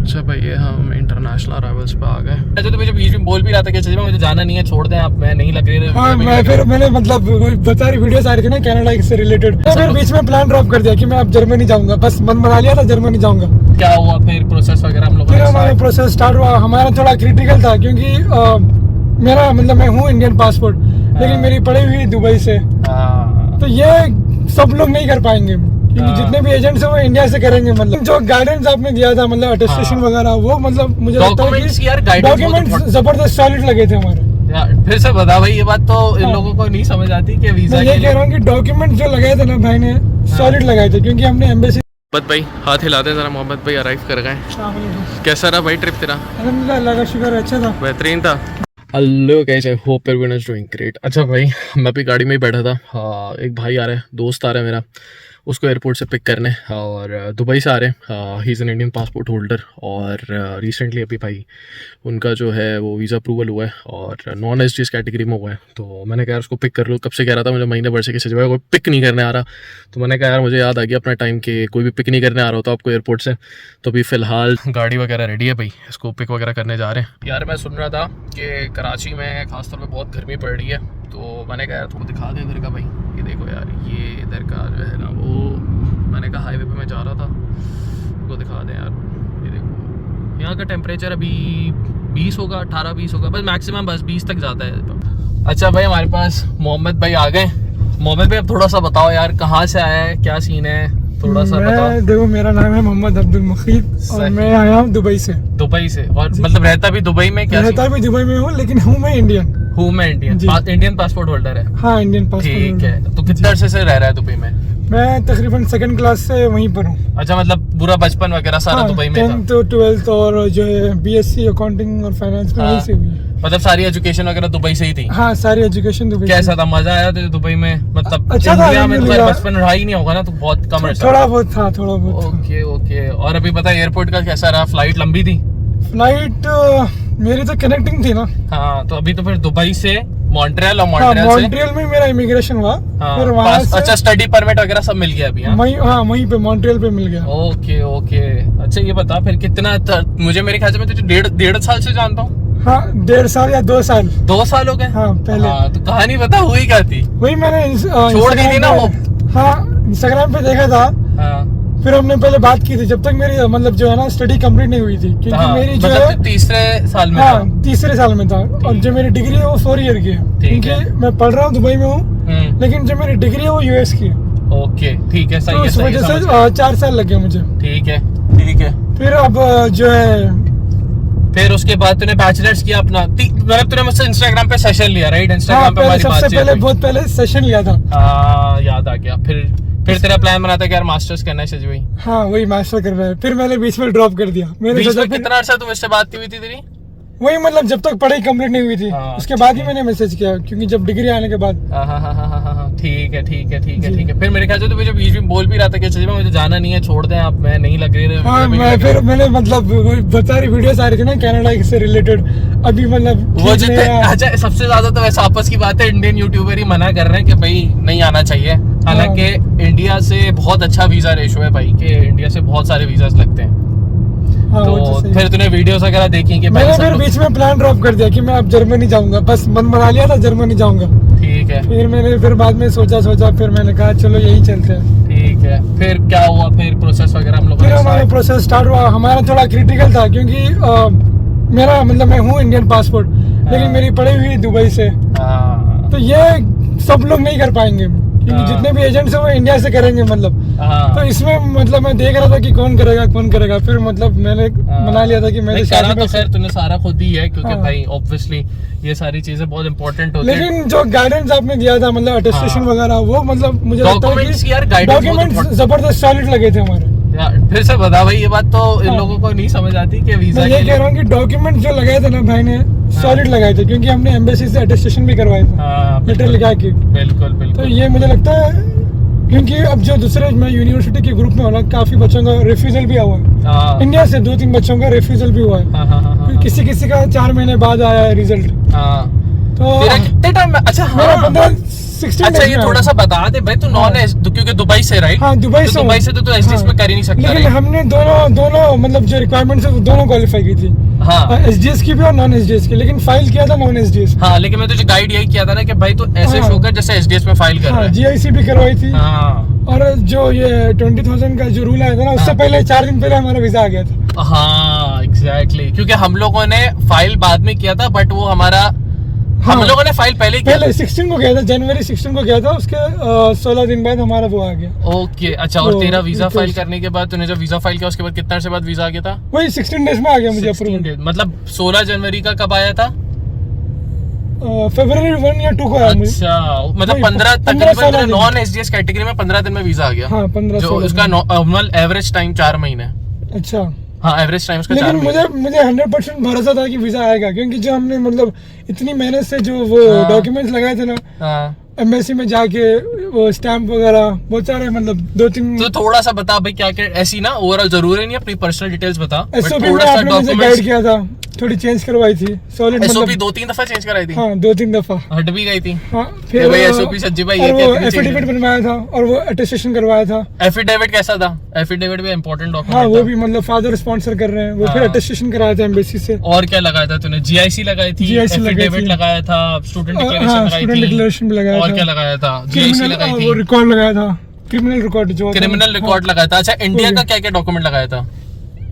अच्छा भाई ये हम इंटरनेशनल अराइवल्स पे आ गए। अच्छा तो मुझे बीच में बोल भी रहा था कि चलिए मुझे जाना नहीं है, छोड़ दें आप, मैं नहीं लग रही। हाँ मैं फिर मैंने मतलब बहुत सारी वीडियोस आ रही थी ना कनाडा से रिलेटेड, तो फिर बीच में प्लान ड्रॉप कर दिया कि मैं अब जर्मनी जाऊंगा, बस मन बना लिया था जर्मनी जाऊंगा। क्या हुआ फिर प्रोसेस वगैरह हम लोग? फिर हमारा प्रोसेस स्टार्ट हुआ। हमारा थोड़ा क्रिटिकल था क्योंकि मेरा मतलब मैं हूँ इंडियन पासपोर्ट, लेकिन मेरी पढ़ी हुई दुबई से, तो ये सब लोग नहीं कर पाएंगे क्योंकि जितने भी एजेंट्स हैं वो इंडिया से करेंगे। मतलब जो गाइडेंस आपने दिया था मतलब अटेस्टेशन वगैरह, वो मतलब मुझे लगता है कि डॉक्यूमेंट्स जबरदस्त सॉलिड लगे थे हमारे। फिर से बता भाई, ये बात तो इन लोगों को नहीं समझ आती कि वीजा। मैं ये कह रहा हूँ कि डॉक्यूमेंट जो लगाए थे ना भाई ने सॉलिड लगाए थे, क्योंकि हमने एम्बेसी। मोहम्मद भाई हाथ हिलाते जरा। मोहम्मद भाई अराइव कर गए। कैसा रहा भाई ट्रिप तेरा? अल्हम्दुलिल्लाह, अल्लाह का शुक्र है, अच्छा था, बेहतरीन था। हेलो कैसे, hope everyone is doing great. अच्छा भाई मैं भी गाड़ी में ही बैठा था। हाँ, एक भाई आ रहा है, दोस्त आ रहा है मेरा, उसको एयरपोर्ट से पिक करने, और दुबई से आ रहे हैं। He is an Indian passport holder, और रिसेंटली अभी भाई उनका जो है वो वीज़ा अप्रूवल हुआ है और नॉन एसडीएस कैटेगरी में हुआ है। तो मैंने कहा यार उसको पिक कर लो, कब से कह रहा था मुझे महीने भर से किसी जगह कोई पिक नहीं करने आ रहा। तो मैंने कहा यार मुझे याद आ गया अपना टाइम के, कोई भी पिक नहीं करने आ रहा होता आपको एयरपोर्ट से। तो अभी फ़िलहाल गाड़ी वगैरह रेडी है भाई, इसको पिक वगैरह करने जा रहे हैं। यार मैं सुन रहा था कि कराची में खासतौर पर बहुत गर्मी पड़ रही है, तो मैंने कहा यार थोड़ा दिखा दें इधर का भाई। ये देखो यार, ये इधर का जो है ना वो, मैंने कहा हाईवे पे मैं जा रहा था, उसको दिखा दें यार। ये देखो यहाँ का टेम्परेचर अभी 20 होगा, 18-20 होगा, बस मैक्सिमम बस 20 तक जाता है। अच्छा भाई हमारे पास मोहम्मद भाई आ गए। मोहम्मद भाई अब थोड़ा सा बताओ यार, कहाँ से आया है, क्या सीन है, थोड़ा सा बताओ। देखो मेरा नाम है मोहम्मद अब्दुल मुखीद और मैं आया हूँ दुबई से। दुबई से? और मतलब रहता भी दुबई में? क्या रहता भी दुबई में हूँ, लेकिन हूँ मैं इंडियन। हूँ मैं इंडियन, इंडियन पासपोर्ट होल्डर है। हाँ इंडियन पासपोर्ट। ठीक है, तो कितने अरसे से रह रहा है दुबई में? मैं तकरीबन 2nd क्लास से वहीं पर हूँ। अच्छा, मतलब पूरा बचपन वगैरह सारा दुबई में था? 10th तो 12th और जो है बीएससी अकाउंटिंग और फाइनेंस में वहीं से हुई है। मतलब सारी एजुकेशन वगैरह दुबई से ही थी? हाँ सारी एजुकेशन दुबई। कैसा था, मजा आया था दुबई में? मतलब अच्छा था, इंडिया में तो बचपन रहा ही नहीं होगा ना, तो बहुत कम है। थोड़ा बहुत था, थोड़ा बहुत। Okay okay. और अभी पता है एयरपोर्ट का कैसा रहा? फ्लाइट लंबी थी? फ्लाइट मेरी तो कनेक्टिंग थी ना। हाँ, तो अभी तो फिर दुबई से मॉन्ट्रियल, और मॉन्ट्रियल में मेरा इमिग्रेशन हुआ। हाँ, फिर वहाँ से अच्छा स्टडी परमिट वगैरह सब मिल गया अभी? वहीं पे मॉन्ट्रियल पे मिल गया। Okay okay. अच्छा ये बता फिर कितना मुझे मेरे ख्याल से मैं तुझे डेढ़ साल से जानता हूँ। हाँ 1.5 साल या 2 साल। 2 साल हो गए? हाँ पहले। हाँ, तो कहानी बता हुई क्या थी? वही मैंने छोड़ दी थी ना वो? हाँ इंस्टाग्राम पे देखा था। हाँ। फिर हमने पहले बात की थी जब तक मेरी मतलब जो है ना स्टडी कंप्लीट नहीं हुई थी, क्योंकि मेरी जो है तीसरे साल में। हाँ तीसरे साल में था, और जो मेरी डिग्री है वो 4 ईयर की है, क्योंकि मैं पढ़ रहा हूँ दुबई में हूँ, लेकिन जो मेरी डिग्री है वो यूएस की है। ओके ठीक है, सही है। उस वजह से 4 साल लग गए मुझे। ठीक है ठीक है। फिर अब जो है फिर उसके बाद तूने बैचलर्स किया अपना, मतलब तूने मुझसे इंस्टाग्राम पे सेशन लिया, राइट? इंस्टाग्राम पे हमारी सबसे पहले बहुत पहले सेशन लिया था। हाँ याद आ गया। फिर तेरा प्लान बना था कि यार मास्टर्स करना है सच भाई? हाँ वही मास्टर कर रहा है। फिर मैंने बीच में ड्रॉप कर दिया। बीच में कितना अर्सा तुम इससे बात हुई थी तेरी? वही मतलब जब तक पढ़ाई कंप्लीट नहीं हुई थी, उसके बाद ही मैंने मैसेज किया, क्योंकि जब डिग्री आने के बाद। ठीक है ठीक है ठीक है ठीक है। फिर मेरे ख्याल से तो मुझे बीच में बोल भी रहा था कि चलिए मुझे जाना नहीं है, छोड़ दें आप, मैं नहीं लग रही। हाँ फिर मैंने मतलब बहुत सारी वीडियोस आ रही थी ना कनाडा से रिलेटेड, अभी मतलब वो जो अच्छा सबसे ज्यादा तो वैसे आपस की बात है, इंडियन यूट्यूबर ही मना कर रहे हैं कि भाई नहीं आना चाहिए। हालांकि इंडिया से बहुत अच्छा वीजा रेशो है भाई, कि इंडिया से बहुत सारे वीजास लगते हैं। हाँ, तो फिर तूने वीडियोस वगैरह देखी कि मैंने फिर बीच में प्लान ड्रॉप कर दिया कि मैं अब जर्मनी जाऊंगा, बस मन बना लिया था जर्मनी जाऊंगा। ठीक है। फिर बाद में सोचा फिर मैंने कहा चलो यही चलते हैं। ठीक है। फिर क्या हुआ फिर प्रोसेस वगैरह हम लोग? फिर हमारा प्रोसेस स्टार्ट हुआ। हमारा थोड़ा क्रिटिकल था क्योंकि मेरा मतलब मैं हूँ इंडियन पासपोर्ट, लेकिन मेरी पढ़ी हुई दुबई से, तो ये सब लोग नहीं कर पाएंगे क्योंकि जितने भी एजेंट्स हैं वो इंडिया से करेंगे मतलब। तो इसमें मतलब मैं देख रहा था कि कौन करेगा। फिर मतलब मैंने बना लिया था कि मैं तो खैर तूने सारा खुद ही है, क्योंकि भाई ऑब्वियसली ये सारी चीजें बहुत इंपॉर्टेंट होती है। लेकिन जो गाइडेंस आपने दिया था मतलब अटेस्टेशन वगैरह, वो मतलब मुझे लगता है कि डॉक्यूमेंट्स जबरदस्त सॉलिड लगे थे हमारे। फिर से बता भाई, ये बात तो इन लोगों को नहीं समझ आती कि वीजा। मैं ये कह रहा हूँ कि डॉक्यूमेंट जो लगाए थे ना भाई ने सॉलिड लगाए थे, क्योंकि हमने एम्बेसी से अटेस्टेशन भी करवाए थे लेटर लिखा के। बिल्कुल। तो ये मुझे लगता है, क्योंकि अब जो दूसरे मैं यूनिवर्सिटी के ग्रुप में हो रहा, काफी बच्चों का रिफ्यूजल भी हुआ है। इंडिया से 2-3 बच्चों का रिफ्यूजल भी हुआ है। किसी का 4 महीने बाद आया है रिजल्ट। तो कितने टाइम में? अच्छा मेरा 16 अच्छा days ये में थोड़ा आ सा बता दे भाई, तू नॉन क्योंकि दुबई से राइट? हाँ, दुबई से दुबई से तो तू एसडीएस में कर ही नहीं सकता। लेकिन हमने दोनों मतलब जो रिक्वायरमेंट्स है वो दोनों क्वालिफाई की थी, हाँ एसडीएस की भी और नॉन एसडीएस की, लेकिन फाइल किया था नॉन एसडीएस। हाँ, लेकिन मैं तुझे गाइड यही किया था ना कि भाई तू ऐसे हाँ। शो कर जैसे एसडीएस में फाइल कर रहा है। जीआईसी भी करवाई थी। हाँ और जो ये 20,000 का जो रूल आया था ना, उससे पहले 4 दिन पहले हमारा वीजा आ गया था। हाँ एग्जैक्टली, क्योंकि हम लोगों ने फाइल बाद में किया था, बट वो हमारा हम लोगों ने फाइल पहले किया पहले 16 को किया था, जनवरी 16 को किया था, उसके 16 दिन बाद हमारा वो आ गया। ओके अच्छा, और तो तेरा वीजा तो- फाइल करने के बाद तूने जब वीजा फाइल किया उसके बाद कितना से बाद वीजा आ गया था? वही 16 डेज में आ गया मुझे 16 अप्रूवल। days, मतलब 16 जनवरी का कब आया था? फरवरी 1 या 2 को आया मुझे। अच्छा मतलब वही, 15 16 तकरीबन दिन। नॉन एसडीएस कैटेगरी में 15 दिन में वीजा आ गया। हाँ, 15 जो 16 उसका नॉर्मल एवरेज टाइम 4 महीने। अच्छा, हाँ एवरेज टाइम उसका 4 लेकिन महीने। मुझे 100% भरोसा था कि वीजा आएगा, क्योंकि जो हमने मतलब इतनी मेहनत से जो वो हाँ। डॉक्यूमेंट्स लगाए थे ना हाँ एम्बेसी में जाके, वो स्टैम्प वगैरह बहुत सारे, मतलब 2-3 तो थोड़ा सा बता भाई क्या क्या ऐसी ना, ओवरऑल जरूरी नहीं अपनी पर्सनल डिटेल्स बता, बट एसओपी थोड़ा में सा आपने मुझे गाइड डॉक्यूमेंट्स। किया था, थोड़ी चेंज करवाई थी, सॉलिड एसओपी मतलब 2-3 दफा चेंज कराई थी। हाँ 2-3 दफा। हट भी गई थी। हाँ, ये भाई SOP सज्जी भाई, ये और क्या वो तेरी एफिडेविट change? बनवाया था और वो अटेस्टेशन करवाया था। एफिडेविट कैसा था? एफिडेविट भी इंपॉर्टेंट हाँ, डॉक्यूमेंट वो भी मतलब फादर स्पॉन्सर कर रहे हैं, वो फिर हाँ। अटेस्टेशन कराया था एम्बेसी से। और क्या लगाया था तूने? जीआईसी लगाई थी, GIC लगाई एफिडेविट थी। लगाया था, स्टूडेंट डिक्लेरेशन हाँ, लगाई स्टूडेंट थी, डिक्लेरेशन भी लगाया और था। क्या लगाया था? जीआईसी क्रिमिनल लगाई वो थी, रिकॉर्ड लगाया था, क्रिमिनल रिकॉर्ड जो होता है। क्रिमिनल रिकॉर्ड हाँ, लगाया था। अच्छा इंडिया वो का भी। क्या क्या डॉक्यूमेंट लगाया था?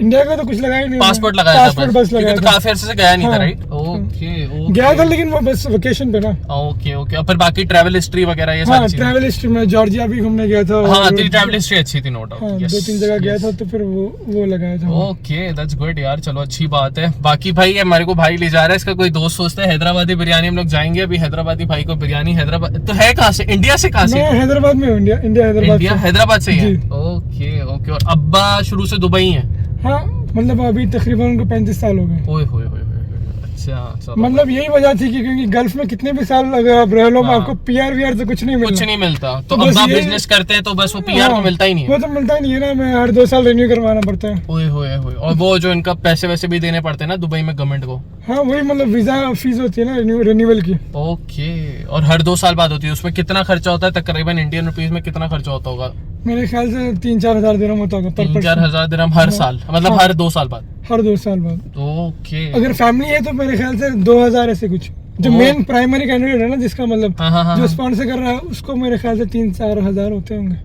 इंडिया का तो कुछ लगाया नहीं, पासपोर्ट लगाया था पासपोर्ट बस क्योंकि लगाया तो था। काफी अरसे से गया नहीं था हाँ। राइट? ओके गया था लेकिन वो बस वेकेशन पे ना। ओके ओके, और फिर बाकी ट्रैवल हिस्ट्री वगैरह ये हाँ, सारी चीजें। ट्रैवल हिस्ट्री में जॉर्जिया भी घूमने गया था। हाँ और- तेरी ट्रैवल हिस्ट्री अच्छी थी, नो हाँ, डाउट। 2-3 जगह गया था, तो फिर वो लगाया था। ओके दैट्स गुड यार, चलो अच्छी बात है। बाकी भाई ये हमारे को भाई ले जा रहा है, इसका कोई दोस्त सोचता है हैदराबादी बिरयानी हम लोग जाएंगे। अभी हैदराबादी भाई को बिरयानी हैदराबाद तो है कहाँ से? इंडिया से कहाँ से? मैं हैदराबाद में हूँ, इंडिया हैदराबाद इंडिया से। हैदराबाद से ही है। जी। ओके ओके, और अब्बा शुरू से दुबई है? हाँ, मतलब अभी तकरीबन उनको 35 साल हो गए। ओए होए होए होए, अच्छा चलो। मतलब यही वजह थी कि क्योंकि गल्फ में कितने भी साल अगर आप रह लो, हाँ। आपको पीआर वीआर तो कुछ नहीं मिलता। कुछ नहीं मिलता, तो तो बस अब्बा ये- बिजनेस करते हैं तो बस वो पीआर हाँ, तो मिलता ही नहीं वो है। तो मिलता ही नहीं है ना, मैं हर 2 साल रिन्यू करवाना पड़ता है। ओए होए होए, और वो जो इनका पैसे वैसे भी देने पड़ते हैं ना दुबई में गवर्नमेंट को। हाँ, वही मतलब वीजा फीस होती है ना रिन्यूअल की। ओके, और हर 2 साल बाद होती है। उसमें कितना खर्चा होता है तकरीबन इंडियन रुपीज में? कितना खर्चा होता होगा? मेरे ख्याल से 3-4 हजार दिरहम होता होगा पर 3-4 पर्सन, हजार दिरहम हर साल, मतलब हाँ। हर 2 साल बाद। हर 2 साल बाद। ओके, अगर फैमिली है तो मेरे ख्याल से 2000 ऐसे कुछ। जो ओ। मेन प्राइमरी कैंडिडेट है ना, जिसका मतलब हाँ हाँ हाँ जो स्पॉन्सर कर रहा है, उसको मेरे ख्याल से 3-4 हजार होते होंगे।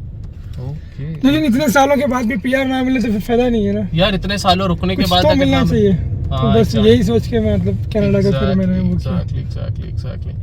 ओके लेकिन इतने सालों के बाद भी पीआर ना मिले तो फिर फायदा नहीं है ना, यार, इतने सालों रुकने के कुछ बाद तो अगर मिलना ना- चाहिए। हाँ, तो बस exactly. यही सोच के मैं मतलब कनाडा का फिर मैंने वो किया। एग्जैक्टली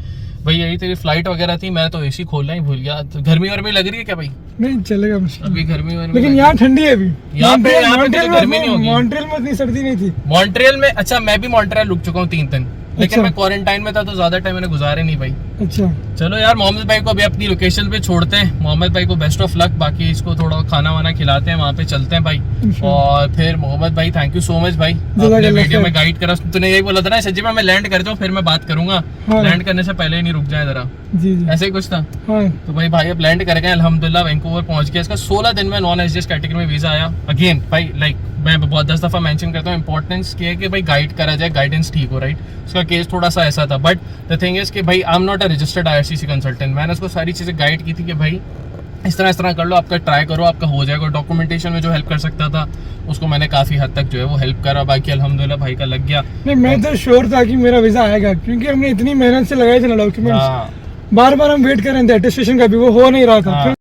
भाई, यही तेरी फ्लाइट वगैरह थी। मैं तो एसी खोलना ही भूल गया। तो गर्मी वर्मी लग रही है क्या भाई? नहीं चलेगा मुश्किल, अभी गर्मी वर्मी लेकिन लग- यहाँ ठंडी है अभी। यहाँ पे तो गर्मी नहीं होगी। मॉन्ट्रियल में इतनी सर्दी नहीं थी। मॉन्ट्रियल में, अच्छा मैं भी मॉन्ट्रियल रुक चुका हूँ 3 दिन, लेकिन अच्छा। मैं क्वारंटाइन में था तो ज्यादा टाइम मैंने गुजारे नहीं भाई। अच्छा, चलो यार, मोहम्मद भाई को अभी अपनी लोकेशन पे छोड़ते हैं। मोहम्मद भाई को बेस्ट ऑफ लक, बाकी इसको थोड़ा खाना वाना खिलाते हैं, वहाँ पे चलते हैं भाई। इंशाल्लाह। और फिर मोहम्मद भाई थैंक यू सो मच भाई, अपने जज़ाकल्लाह वीडियो में खैर। गाइड करा। तूने यही बोला था ना सच्ची में, मैं लैंड कर जाऊँ फिर मैं बात करूंगा। हाँ। लैंड करने से पहले ही नहीं रुक जाए जरा, जी जी। ऐसे ही कुछ था। हाँ, तो भाई अब लैंड कर गए अल्हम्दुलिल्लाह, वैंकूवर पहुंच गया। इसका 16 दिन में नॉन एसडीएस कैटेगरी में वीजा आया। अगेन भाई लाइक मैं बहुत 10 दफा मेंशन करता हूँ, इंपॉर्टेंस क्या है कि भाई गाइड करा जाए, गाइडेंस ठीक हो राइट। उसका केस थोड़ा सा ऐसा था, बट द थिंग इज कि भाई I am not a registered IRCC consultant. मैंने उसको सारी चीजें गाइड की थी कि भाई इस तरह कर लो, आपका ट्राई करो, आपका हो जाएगा। डॉक्यूमेंटेशन में जो हेल्प कर सकता था उसको मैंने काफी हद तक जो है वो हेल्प करा। बाकी अल्हम्दुलिल्लाह भाई का लग गया। नहीं मैं तो श्योर था कि मेरा वीजा आएगा, क्योंकि हमने इतनी मेहनत से लगाए थे ना डॉक्यूमेंट्स। हाँ बार बार हम वेट कर रहे थे, अटेस्टेशन का भी वो हो नहीं रहा था। हाँ। फिर